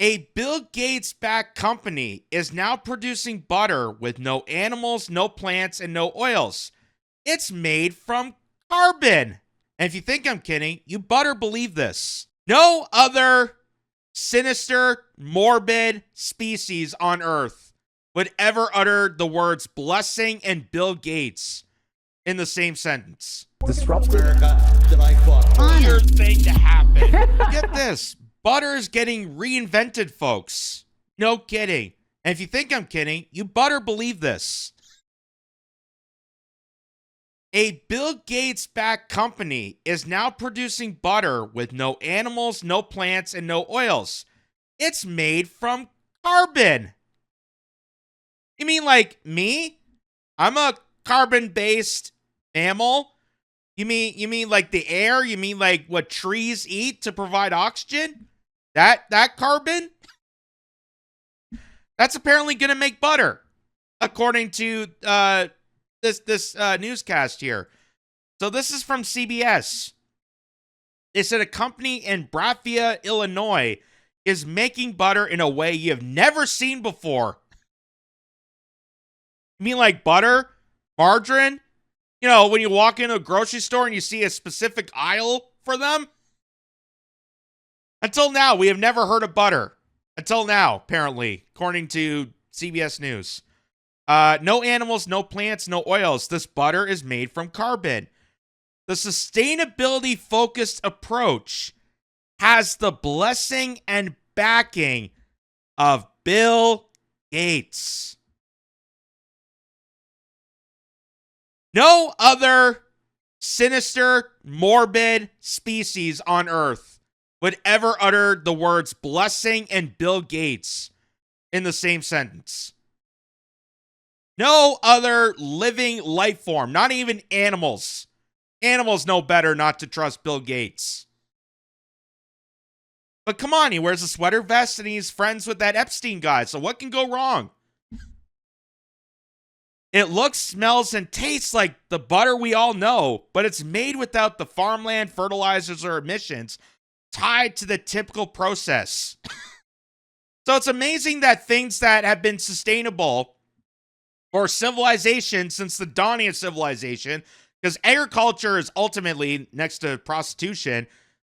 A Bill Gates-backed company is now producing butter with no animals, no plants, and no oils. It's made from carbon. And if you think I'm kidding, you better believe this. No other sinister, morbid species on Earth would ever utter the words blessing and Bill Gates in the same sentence. Disruptive. Weird thing to happen. Get this. Butter is getting reinvented, folks. No kidding. And if you think I'm kidding, you better believe this. A Bill Gates-backed company is now producing butter with no animals, no plants, and no oils. It's made from carbon. You mean like me? I'm a carbon-based mammal. You mean like the air? You mean like what trees eat to provide oxygen? That carbon? That's apparently going to make butter, according to this newscast here. So this is from CBS. They said a company in Brattvia, Illinois, is making butter in a way you have never seen before. You mean like butter? Margarine? You know, when you walk into a grocery store and you see a specific aisle for them? Until now, we have never heard of butter. Until now, apparently, according to CBS News. No animals, no plants, no oils. This butter is made from carbon. The sustainability-focused approach has the blessing and backing of Bill Gates. No other sinister, morbid species on Earth would ever utter the words blessing and Bill Gates in the same sentence. No other living life form, not even animals. Animals know better not to trust Bill Gates. But come on, he wears a sweater vest and he's friends with that Epstein guy, so what can go wrong? It looks, smells, and tastes like the butter we all know, but it's made without the farmland, fertilizers, or emissions tied to the typical process. So it's amazing that things that have been sustainable for civilization since the dawning of civilization, because agriculture is ultimately, next to prostitution,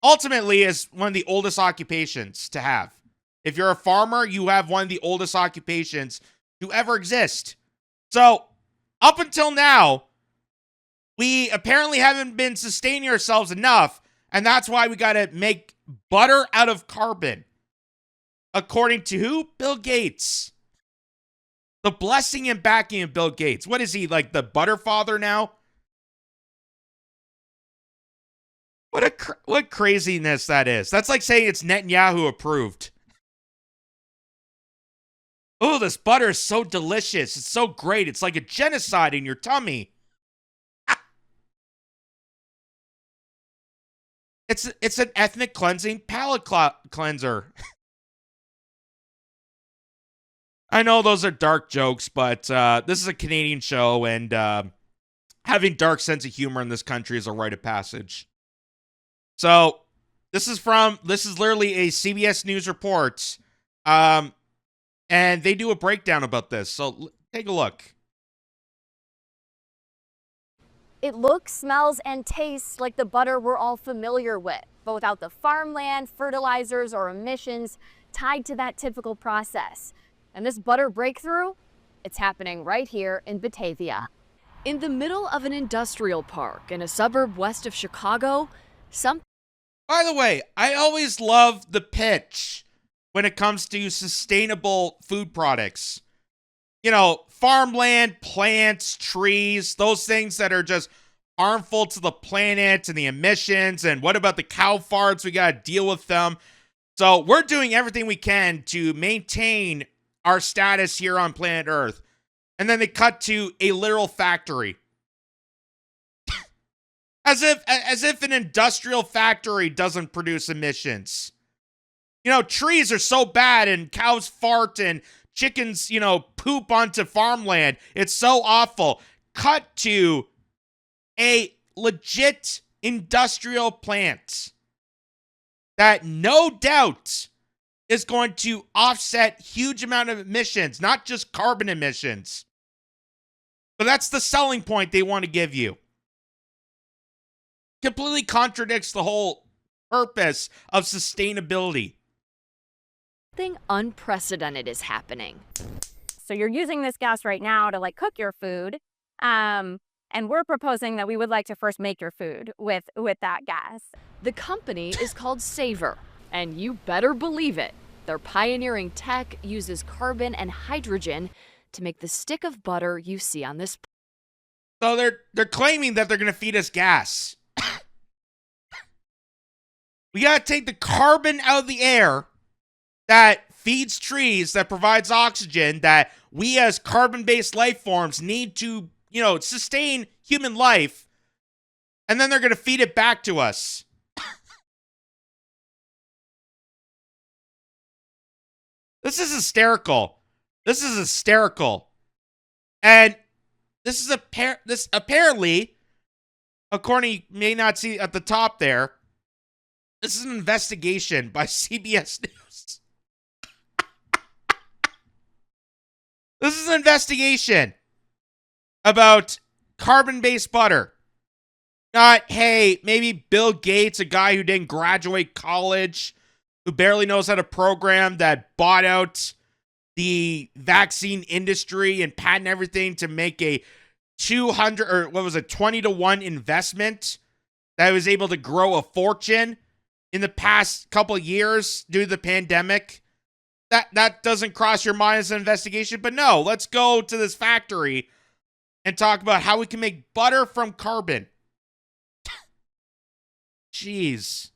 ultimately is one of the oldest occupations to have. If you're a farmer, you have one of the oldest occupations to ever exist. So, up until now, we apparently haven't been sustaining ourselves enough, and that's why we got to make butter out of carbon. According to who? Bill Gates. The blessing and backing of Bill Gates. What is he, like the butter father now? What craziness that is. That's like saying it's Netanyahu approved. Oh, this butter is so delicious. It's so great. It's like a genocide in your tummy. Ah. It's an ethnic cleansing palate cleanser. I know those are dark jokes, but this is a Canadian show, and having dark sense of humor in this country is a rite of passage. So this is literally a CBS News report. And they do a breakdown about this. So take a look. It looks, smells, and tastes like the butter we're all familiar with, but without the farmland, fertilizers, or emissions tied to that typical process. And this butter breakthrough, it's happening right here in Batavia. In the middle of an industrial park in a suburb west of Chicago, By the way, I always love the pitch when it comes to sustainable food products. You know, farmland, plants, trees, those things that are just harmful to the planet and the emissions. And what about the cow farts? We got to deal with them. So we're doing everything we can to maintain our status here on planet Earth. And then they cut to a literal factory. as if an industrial factory doesn't produce emissions. You know, trees are so bad and cows fart and chickens, poop onto farmland. It's so awful. Cut to a legit industrial plant that no doubt is going to offset huge amount of emissions, not just carbon emissions. But that's the selling point they want to give you. Completely contradicts the whole purpose of sustainability. Something unprecedented is happening. So you're using this gas right now to like cook your food. And we're proposing that we would like to first make your food with that gas. The company is called Savor, and you better believe it. Their pioneering tech uses carbon and hydrogen to make the stick of butter you see on this. So they're claiming that they're going to feed us gas. We got to take the carbon out of the air that feeds trees, that provides oxygen, that we as carbon-based life forms need to, sustain human life. And then they're going to feed it back to us. This is hysterical. This is hysterical. And this is apparently, according, you may not see at the top there, this is an investigation by CBS News. This is an investigation about carbon-based butter. Not, hey, maybe Bill Gates, a guy who didn't graduate college, who barely knows how to program, that bought out the vaccine industry and patent everything to make a 20 to 1 investment that was able to grow a fortune in the past couple of years due to the pandemic. That doesn't cross your mind as an investigation, but no, let's go to this factory and talk about how we can make butter from carbon. Jeez.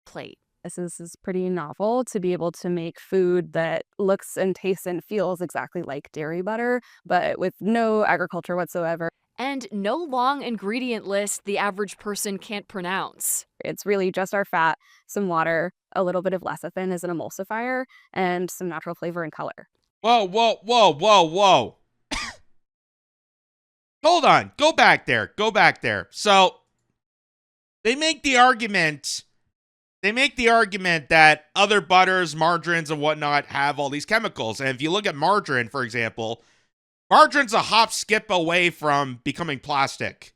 Plate. This is pretty novel to be able to make food that looks and tastes and feels exactly like dairy butter, but with no agriculture whatsoever. And no long ingredient list the average person can't pronounce. It's really just our fat, some water, a little bit of lecithin as an emulsifier, and some natural flavor and color. Whoa, whoa, whoa, whoa, whoa. Hold on. Go back there. Go back there. So, they make the argument that other butters, margarines, and whatnot have all these chemicals. And if you look at margarine, for example, margarine's a hop skip away from becoming plastic.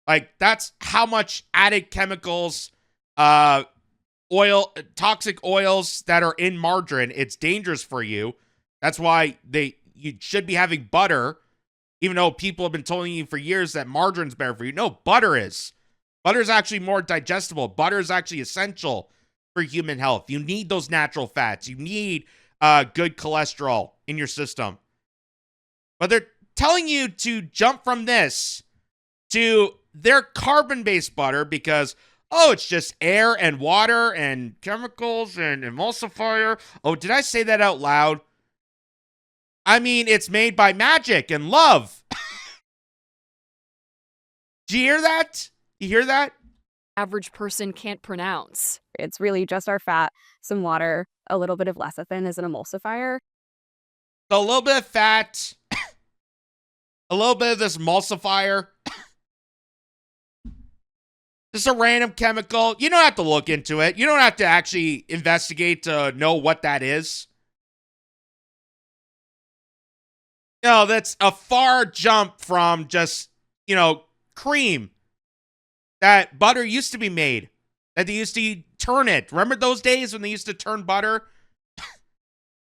Like, that's how much added chemicals, toxic oils that are in margarine. It's dangerous for you. That's why you should be having butter, even though people have been telling you for years that margarine's better for you. No, butter is. Butter is actually more digestible. Butter is actually essential for human health. You need those natural fats. You need good cholesterol in your system. But they're telling you to jump from this to their carbon-based butter because, it's just air and water and chemicals and emulsifier. Oh, did I say that out loud? I mean, it's made by magic and love. Do you hear that? You hear that? Average person can't pronounce. It's really just our fat, some water, a little bit of lecithin as an emulsifier. So a little bit of fat, a little bit of this emulsifier. Just a random chemical. You don't have to look into it. You don't have to actually investigate to know what that is. No, that's a far jump from just, cream that butter used to be made, that they used to turn it. Remember those days when they used to turn butter?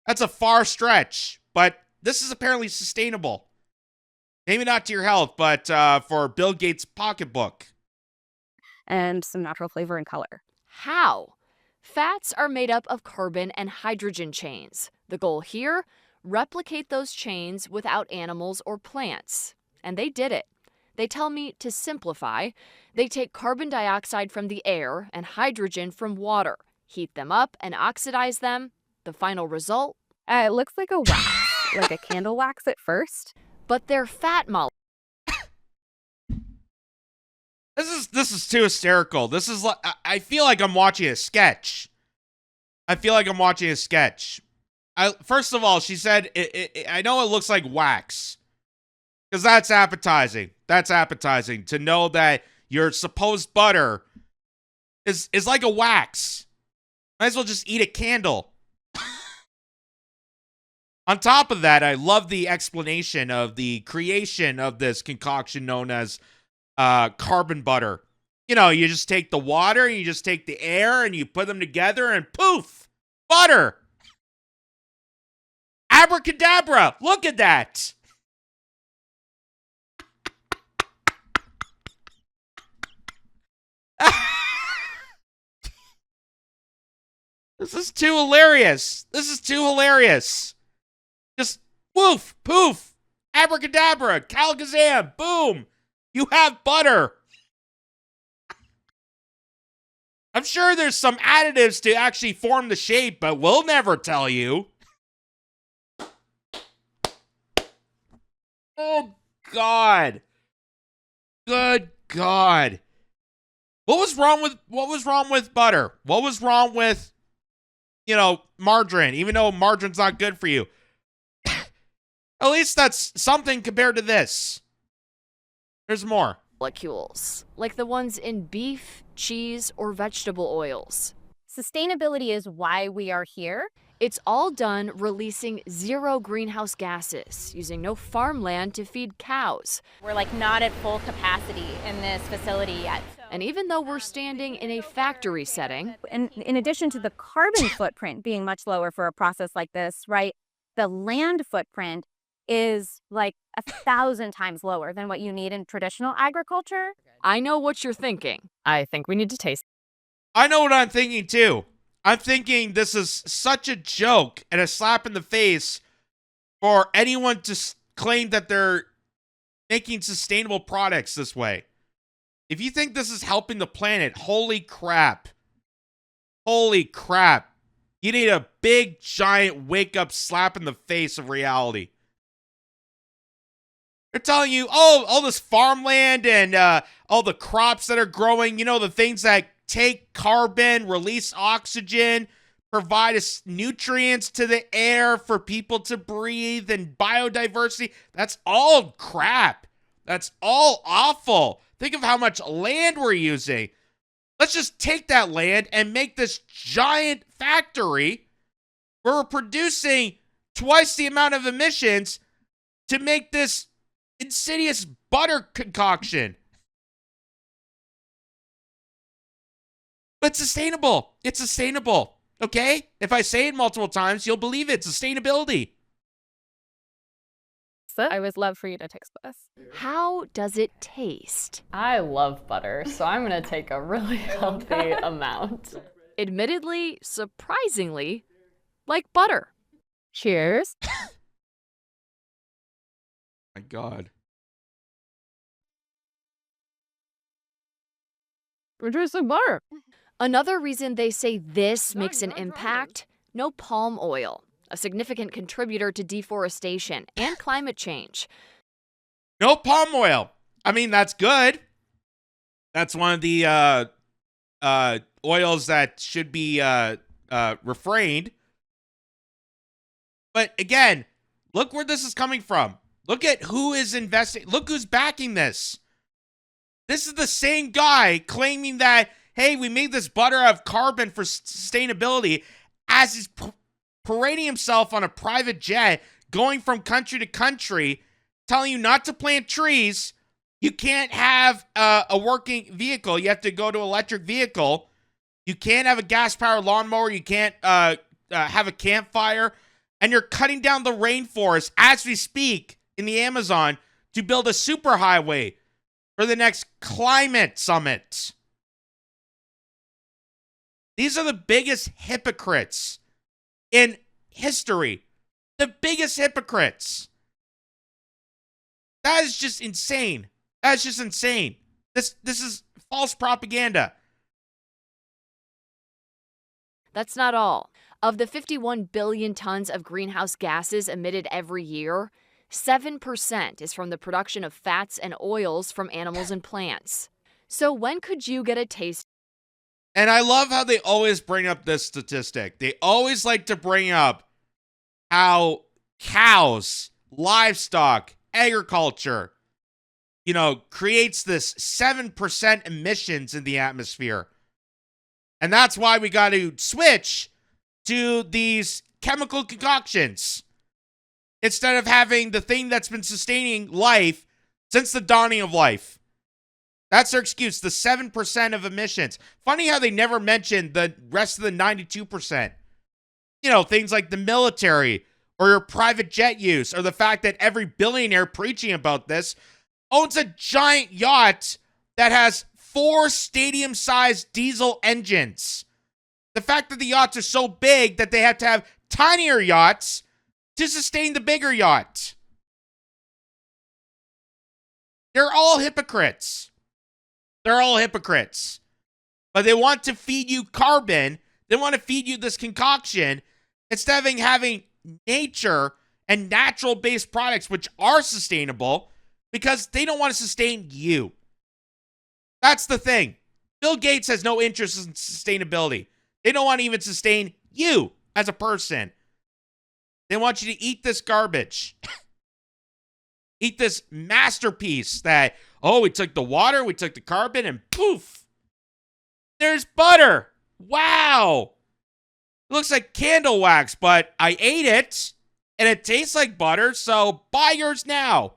That's a far stretch, but this is apparently sustainable. Maybe not to your health, but for Bill Gates' pocketbook. And some natural flavor and color. How? Fats are made up of carbon and hydrogen chains. The goal here? Replicate those chains without animals or plants. And they did it. They tell me to simplify. They take carbon dioxide from the air and hydrogen from water, heat them up and oxidize them. The final result? It looks like a wax, like a candle wax at first. But they're fat molecules. This is too hysterical. This is like, I feel like I'm watching a sketch. First of all, she said, I know it looks like wax. Because that's appetizing. That's appetizing to know that your supposed butter is like a wax. Might as well just eat a candle. On top of that, I love the explanation of the creation of this concoction known as carbon butter. You know, you just take the water and you just take the air and you put them together and poof, butter. Abracadabra, look at that. This is too hilarious. This is too hilarious. Just woof, poof, abracadabra, calgazam, boom. You have butter. I'm sure there's some additives to actually form the shape, but we'll never tell you. Oh, God. Good God. What was wrong with butter? What was wrong with, margarine, even though margarine's not good for you? At least that's something compared to this. There's more. Molecules, like the ones in beef, cheese, or vegetable oils. Sustainability is why we are here. It's all done releasing 0 greenhouse gases, using no farmland to feed cows. We're not at full capacity in this facility yet. And even though we're standing in a factory setting, And in addition to the carbon footprint being much lower for a process like this, right, the land footprint is 1,000 times lower than what you need in traditional agriculture. I know what you're thinking. I think we need to taste. I know what I'm thinking too. I'm thinking this is such a joke and a slap in the face for anyone to claim that they're making sustainable products this way. If you think this is helping the planet, holy crap. Holy crap. You need a big, giant wake-up slap in the face of reality. They're telling you, all this farmland and all the crops that are growing, the things that take carbon, release oxygen, provide us nutrients to the air for people to breathe and biodiversity. That's all crap. That's all awful. Think of how much land we're using. Let's just take that land and make this giant factory where we're producing twice the amount of emissions to make this insidious butter concoction. But it's sustainable. It's sustainable. Okay? If I say it multiple times, you'll believe it. Sustainability. I would love for you to taste this. How does it taste? I love butter, so I'm going to take a really healthy amount. Admittedly, surprisingly, like butter. Cheers. My God. We're tasting butter. Another reason they say this makes an impact, no palm oil, a significant contributor to deforestation and climate change. No palm oil. I mean, that's good. That's one of the oils that should be refrained. But again, look where this is coming from. Look at who is investing. Look who's backing this. This is the same guy claiming that, hey, we made this butter out of carbon for sustainability, as he's parading himself on a private jet, going from country to country, telling you not to plant trees. You can't have a working vehicle. You have to go to electric vehicle. You can't have a gas-powered lawnmower. You can't have a campfire. And you're cutting down the rainforest as we speak in the Amazon to build a superhighway for the next climate summit. These are the biggest hypocrites in history. The biggest hypocrites. That is just insane. That's just insane. This is false propaganda. That's not all. Of the 51 billion tons of greenhouse gases emitted every year, 7% is from the production of fats and oils from animals and plants. So when could you get a taste? And I love how they always bring up this statistic. They always like to bring up how cows, livestock, agriculture, creates this 7% emissions in the atmosphere. And that's why we got to switch to these chemical concoctions. instead of having the thing that's been sustaining life since the dawning of life. That's their excuse, the 7% of emissions. Funny how they never mentioned the rest of the 92%. You know, things like the military or your private jet use, or the fact that every billionaire preaching about this owns a giant yacht that has 4 stadium-sized diesel engines. The fact that the yachts are so big that they have to have tinier yachts to sustain the bigger yacht. They're all hypocrites. They're all hypocrites. But they want to feed you carbon. They want to feed you this concoction instead of having nature and natural-based products which are sustainable, because they don't want to sustain you. That's the thing. Bill Gates has no interest in sustainability. They don't want to even sustain you as a person. They want you to eat this garbage. Eat this masterpiece that, oh, we took the water, we took the carbon, and poof, there's butter. Wow. It looks like candle wax, but I ate it, and it tastes like butter, so buy yours now.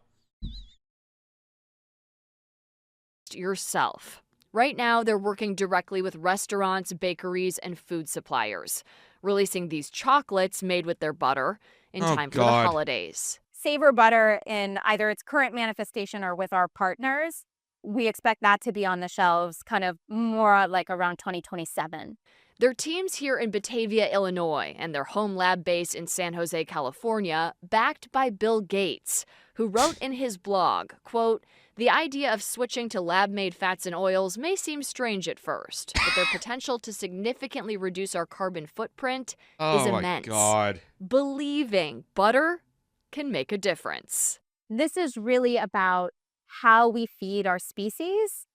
Yourself. Right now, they're working directly with restaurants, bakeries, and food suppliers, releasing these chocolates made with their butter in time for the holidays. Savor butter in either its current manifestation or with our partners, we expect that to be on the shelves kind of more like around 2027. Their teams here in Batavia, Illinois, and their home lab base in San Jose, California, backed by Bill Gates, who wrote in his blog, quote, "The idea of switching to lab-made fats and oils may seem strange at first, but their potential to significantly reduce our carbon footprint is immense. Oh my God. Believing butter can make a difference." This is really about how we feed our species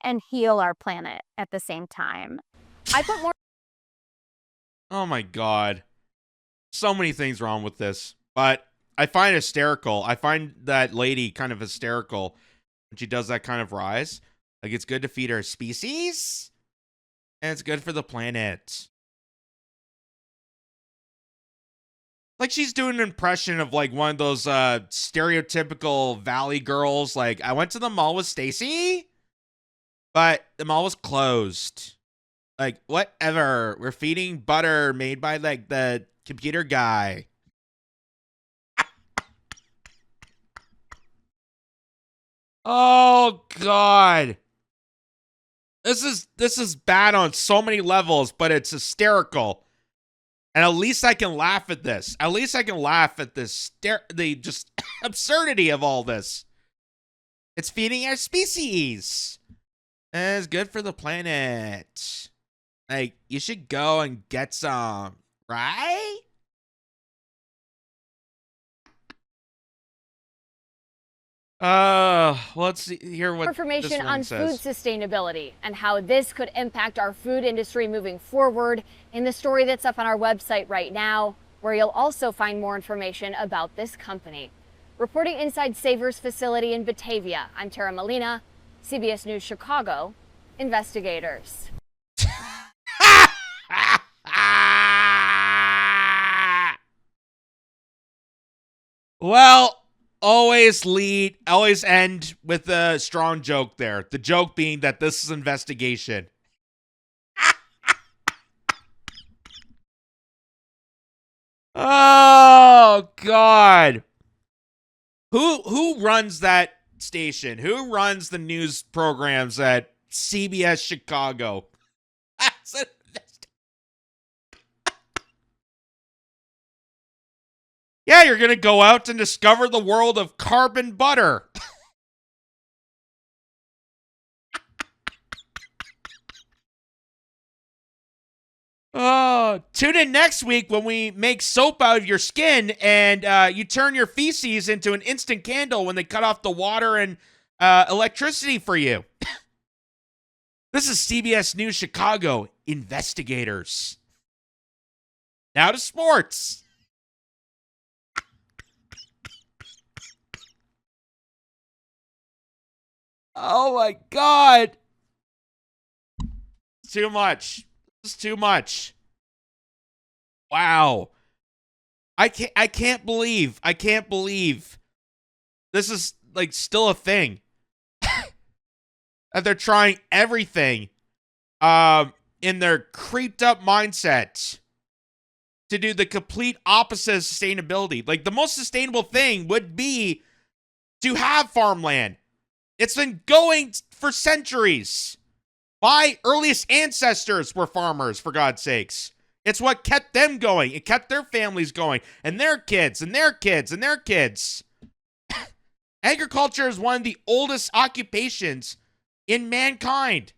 and heal our planet at the same time. I put more. Oh my God. So many things wrong with this, but I find it hysterical. I find that lady kind of hysterical when she does that kind of rise. Like, it's good to feed our species, and it's good for the planet. Like, she's doing an impression of like one of those stereotypical Valley girls. Like, I went to the mall with Stacy, but the mall was closed. Like, whatever. We're feeding butter made by like the computer guy. Oh God. This is bad on so many levels, but it's hysterical. And at least I can laugh at this. At least I can laugh at this the just absurdity of all this. It's feeding our species. And it's good for the planet. Like, you should go and get some, right? Let's see, hear what Information this one on says. food sustainability and how this could impact our food industry moving forward in the story that's up on our website right now, where you'll also find more information about this company. Reporting inside Savor's facility in Batavia, I'm Tara Molina, CBS News Chicago, Investigators. Well, always end with a strong joke there. The joke being that this is investigation. Oh God. Who runs that station? Who runs the news programs at CBS Chicago? That's an Yeah, you're going to go out and discover the world of carbon butter. Oh, tune in next week when we make soap out of your skin and you turn your feces into an instant candle when they cut off the water and electricity for you. This is CBS News Chicago Investigators. Now to sports. Oh my God. Too much. This is too much. Wow. I can't believe this is like still a thing. That they're trying everything in their creeped up mindset to do the complete opposite of sustainability. Like, the most sustainable thing would be to have farmland. It's been going for centuries. My earliest ancestors were farmers, for God's sakes. It's what kept them going. It kept their families going, and their kids, and their kids, and their kids. Agriculture is one of the oldest occupations in mankind.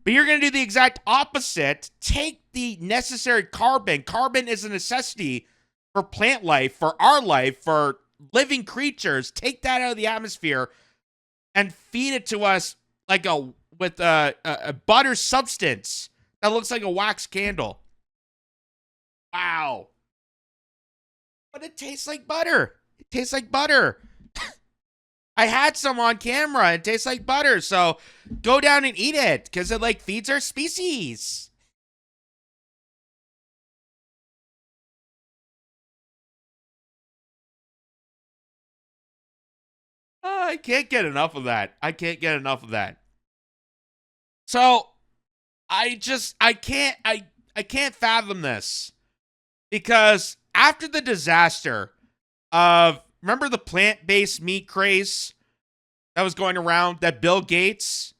But you're going to do the exact opposite. Take the necessary carbon. Carbon is a necessity for plant life, for our life, for living creatures. Take that out of the atmosphere and feed it to us like with a butter substance that looks like a wax candle. Wow. But it tastes like butter. It tastes like butter. I had some on camera. It tastes like butter. So go down and eat it because it like feeds our species. I can't get enough of that. I can't get enough of that. So I can't fathom this, because after the disaster of, remember the plant-based meat craze that was going around that Bill Gates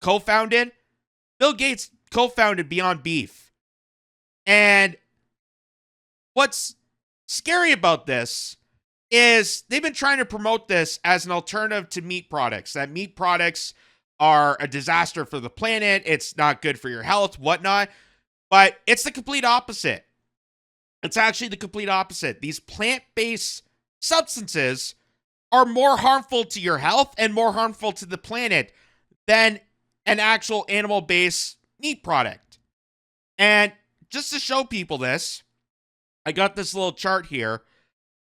co-founded? Bill Gates co-founded Beyond Beef. And what's scary about this is they've been trying to promote this as an alternative to meat products, that meat products are a disaster for the planet, it's not good for your health, whatnot. But it's the complete opposite. It's actually the complete opposite. These plant-based substances are more harmful to your health and more harmful to the planet than an actual animal-based meat product. And just to show people this, I got this little chart here.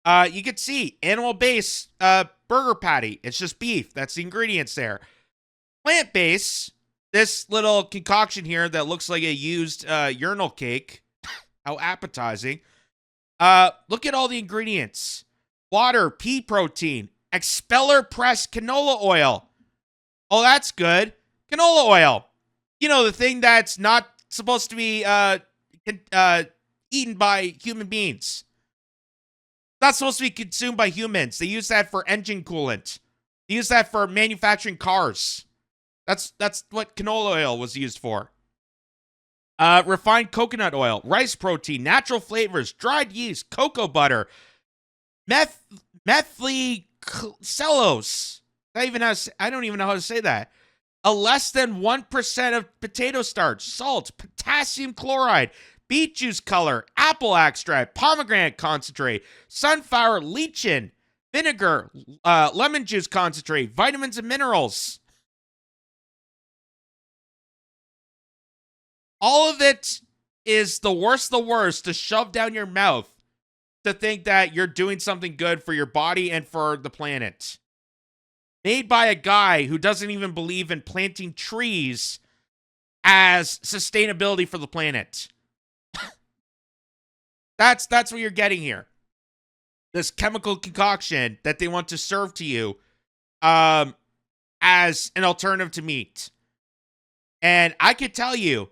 You can see animal-based burger patty. It's just beef. That's the ingredients there. Plant-based, this little concoction here that looks like a used urinal cake. How appetizing. Look at all the ingredients. Water, pea protein, expeller pressed canola oil. Oh, that's good. Canola oil. You know, the thing that's not supposed to be eaten by human beings. Not supposed to be consumed by humans. They use that for engine coolant. They use that for manufacturing cars. That's what canola oil was used for. Refined coconut oil, rice protein, natural flavors, dried yeast, cocoa butter, methylcellulose. I don't even know how to say that. A less than 1% of potato starch, salt, potassium chloride, beet juice color, apple extract, pomegranate concentrate, sunflower lecithin, vinegar, lemon juice concentrate, vitamins and minerals. All of it is the worst to shove down your mouth to think that you're doing something good for your body and for the planet. Made by a guy who doesn't even believe in planting trees as sustainability for the planet. That's what you're getting here. This chemical concoction that they want to serve to you as an alternative to meat. And I could tell you,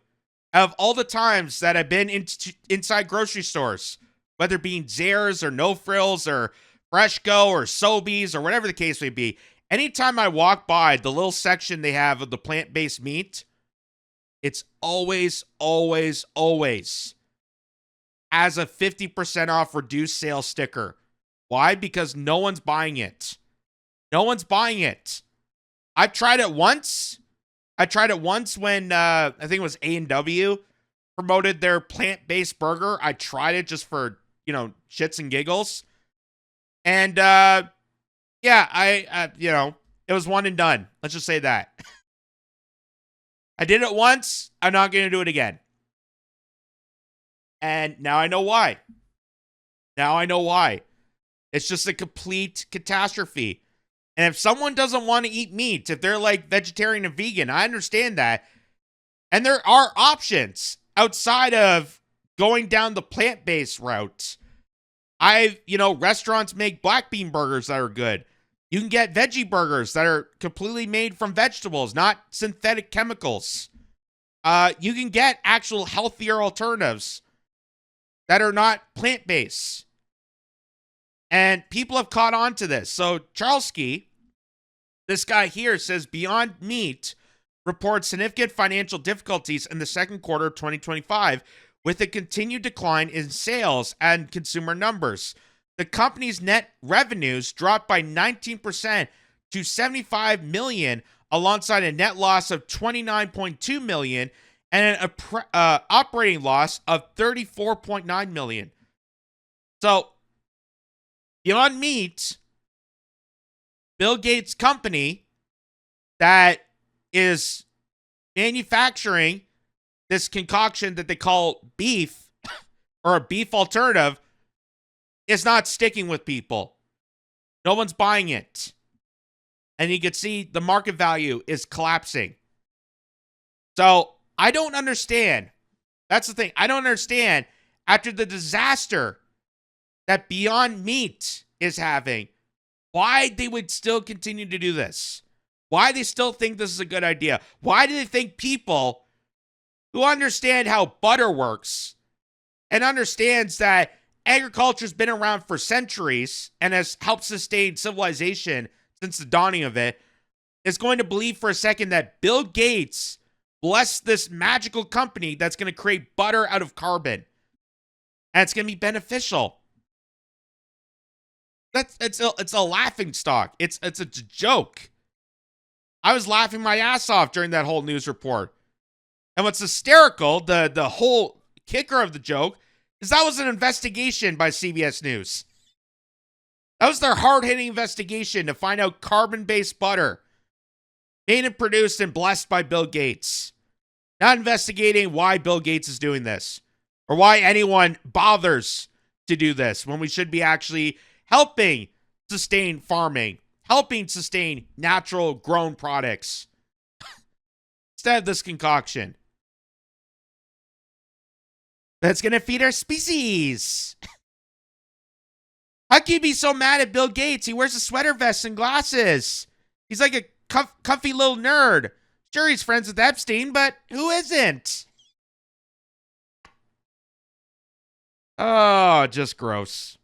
of all the times that I've been inside grocery stores, whether it being Zehrs or No Frills or Freshco or Sobeys or whatever the case may be, anytime I walk by the little section they have of the plant-based meat, it's always as a 50% off reduced sale sticker. Why? Because no one's buying it. No one's buying it. I've tried it once. I tried it once when I think it was A&W promoted their plant-based burger. I tried it just for, shits and giggles. And it was one and done. Let's just say that. I did it once. I'm not going to do it again. And now I know why. It's just a complete catastrophe. And if someone doesn't want to eat meat, if they're like vegetarian and vegan, I understand that. And there are options. outside of going down the plant-based route, restaurants make black bean burgers that are good. You can get veggie burgers that are completely made from vegetables, not synthetic chemicals. You can get actual healthier alternatives that are not plant-based. And people have caught on to this. So Charleski, this guy here, says Beyond Meat reports significant financial difficulties in the second quarter of 2025 with a continued decline in sales and consumer numbers. The company's net revenues dropped by 19% to $75 million, alongside a net loss of $29.2 million and an operating loss of $34.9 million. So, Beyond Meat, Bill Gates' company that is manufacturing this concoction that they call beef, or a beef alternative, is not sticking with people. No one's buying it. And you can see the market value is collapsing. So I don't understand. That's the thing. I don't understand, after the disaster that Beyond Meat is having, why they would still continue to do this. Why they still think this is a good idea. Why do they think people who understand how butter works and understands that agriculture's been around for centuries and has helped sustain civilization since the dawning of it, is going to believe for a second that Bill Gates blessed this magical company that's going to create butter out of carbon, and it's going to be beneficial? It's a laughing stock. It's a joke. I was laughing my ass off during that whole news report. And what's hysterical, the whole kicker of the joke, is that was an investigation by CBS News. That was their hard-hitting investigation to find out carbon-based butter made and produced and blessed by Bill Gates. Not investigating why Bill Gates is doing this, or why anyone bothers to do this, when we should be actually helping sustain farming, helping sustain natural grown products, instead of this concoction that's going to feed our species. How can you be so mad at Bill Gates? He wears a sweater vest and glasses. He's like a comfy little nerd. Sure, he's friends with Epstein, but who isn't? Oh, just gross.